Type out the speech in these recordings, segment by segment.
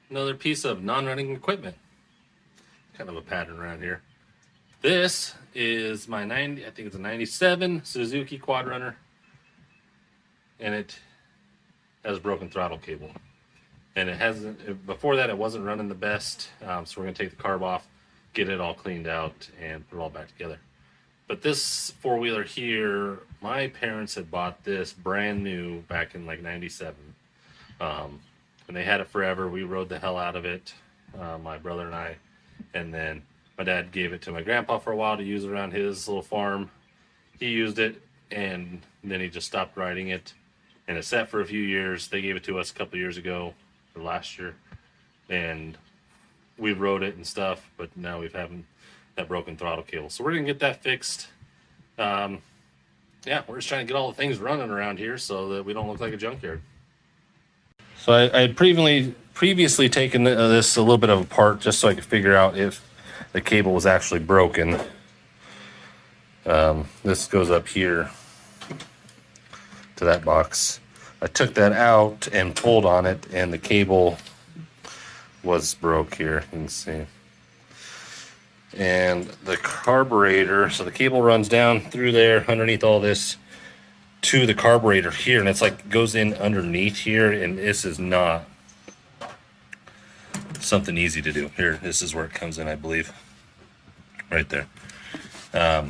another piece of non-running equipment. Kind of a pattern around here. This is my I think it's a 97 Suzuki Quadrunner, and it has a broken throttle cable. And it hasn't, before that it wasn't running the best, so we're going to take the carb off, get it all cleaned out, and put it all back together. But this four-wheeler here, my parents had bought this brand new back in like 97. And they had it forever. We rode the hell out of it, my brother and I. And then my dad gave it to my grandpa for a while to use around his little farm. He used it, and then he just stopped riding it. And it sat for a few years. They gave it to us a couple years ago, or last year. And we rode it and stuff, but now we've having that broken throttle cable. So we're going to get that fixed. Yeah, we're just trying to get all the things running around here so that we don't look like a junkyard. So I had previously taken this a little bit of apart just so I could figure out if the cable was actually broken. This goes up here to that box. I took that out and pulled on it, and the cable was broke here, you can see. And the carburetor, so the cable runs down through there underneath all this to the carburetor here, and it's like goes in underneath here, and this is not something easy to do. Here, this is where it comes in, I believe, right there. But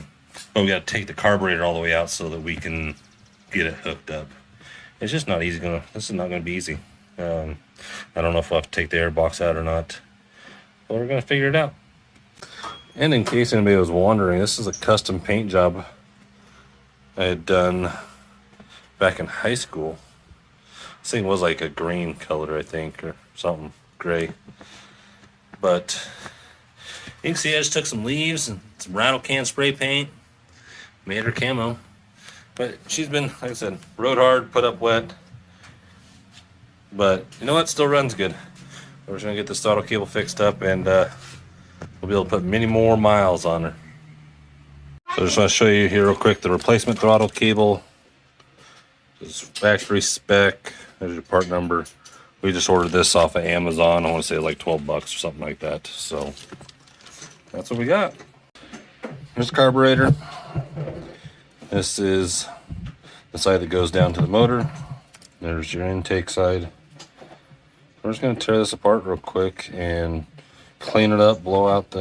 we got to take the carburetor all the way out so that we can get it hooked up. It's just not easy. This is not going to be easy. I don't know if we'll have to take the air box out or not, but we're going to figure it out. And in case anybody was wondering, this is a custom paint job I had done back in high school. This thing was like a green color, I think, or something gray. But you can see I just took some leaves and some rattle can spray paint, made her camo. But she's been, like I said, rode hard, put up wet. But you know what? Still runs good. We're just gonna get this throttle cable fixed up, and we'll be able to put many more miles on her. So I just want to show you here real quick the replacement throttle cable. This is factory spec. There's your part number. We just ordered this off of Amazon. I want to say like 12 bucks or something like that. So that's what we got. Here's the carburetor. This is the side that goes down to the motor. There's your intake side. We're just going to tear this apart real quick and clean it up, blow out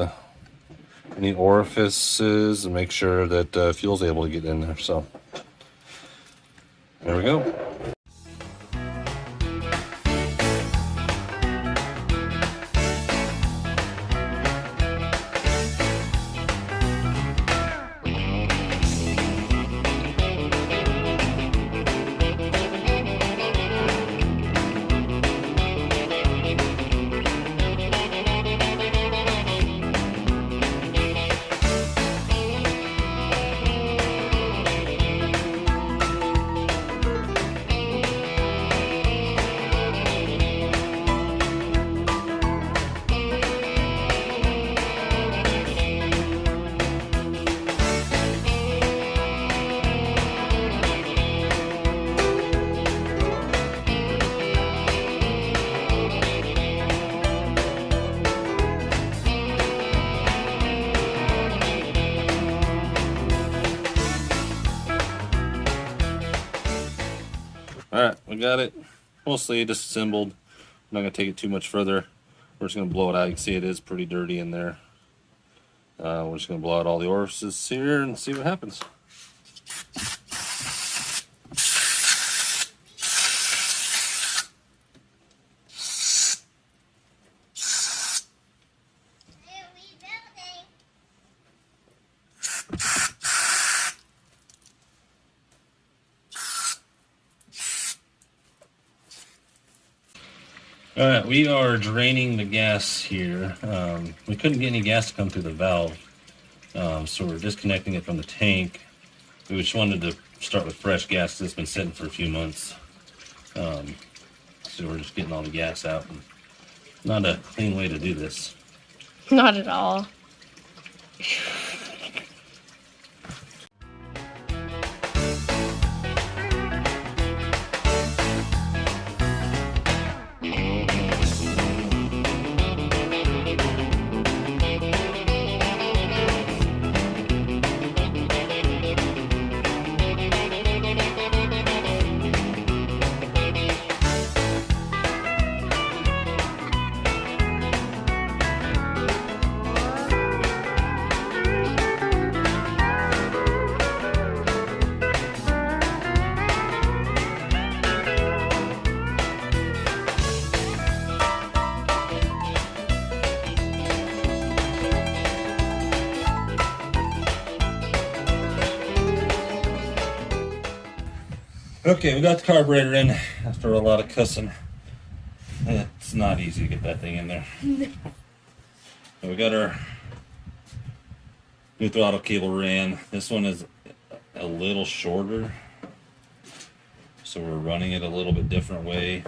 any orifices, and make sure that fuel's able to get in there. So there we go. Alright, we got it mostly disassembled. I'm not going to take it too much further. We're just going to blow it out. You can see it is pretty dirty in there. We're just going to blow out all the orifices here and see what happens. Alright, we are draining the gas here. We couldn't get any gas to come through the valve, so we're disconnecting it from the tank. We just wanted to start with fresh gas. It's been sitting for a few months. So we're just getting all the gas out. And not a clean way to do this. Not at all. Okay, we got the carburetor in after a lot of cussing. It's not easy to get that thing in there. So we got our new throttle cable ran. This one is a little shorter, so we're running it a little bit different way,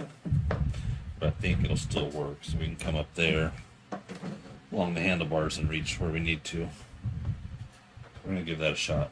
but I think it'll still work. So we can come up there along the handlebars and reach where we need to. We're gonna give that a shot.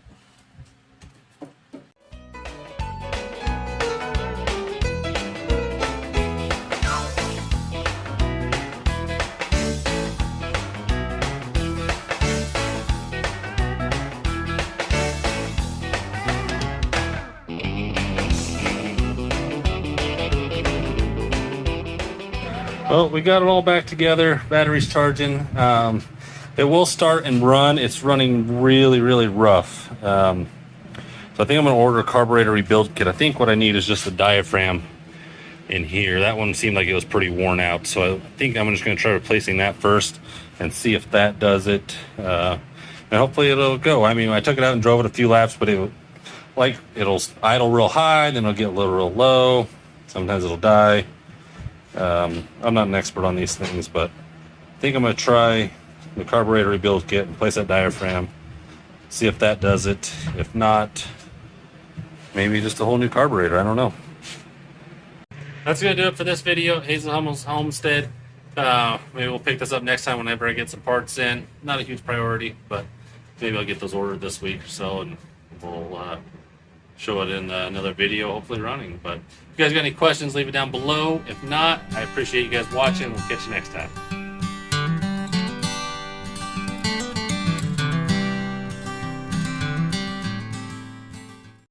Well, we got it all back together. Battery's charging. It will start and run. It's running really, really rough. So I think I'm going to order a carburetor rebuild kit. I think what I need is just the diaphragm in here. That one seemed like it was pretty worn out. So I think I'm just going to try replacing that first and see if that does it. And hopefully it'll go. I mean, I took it out and drove it a few laps, but it'll idle real high, then it'll get a little real low. Sometimes it'll die. I'm not an expert on these things, but I think I'm going to try the carburetor rebuild kit and place that diaphragm, see if that does it. If not, maybe just a whole new carburetor. I don't know. That's going to do it for this video. Hazel Homestead. Maybe we'll pick this up next time whenever I get some parts in. Not a huge priority, but maybe I'll get those ordered this week or so, and we'll show it in another video, hopefully running. But if you guys got any questions, leave it down below. If not, I appreciate you guys watching. We'll catch you next time.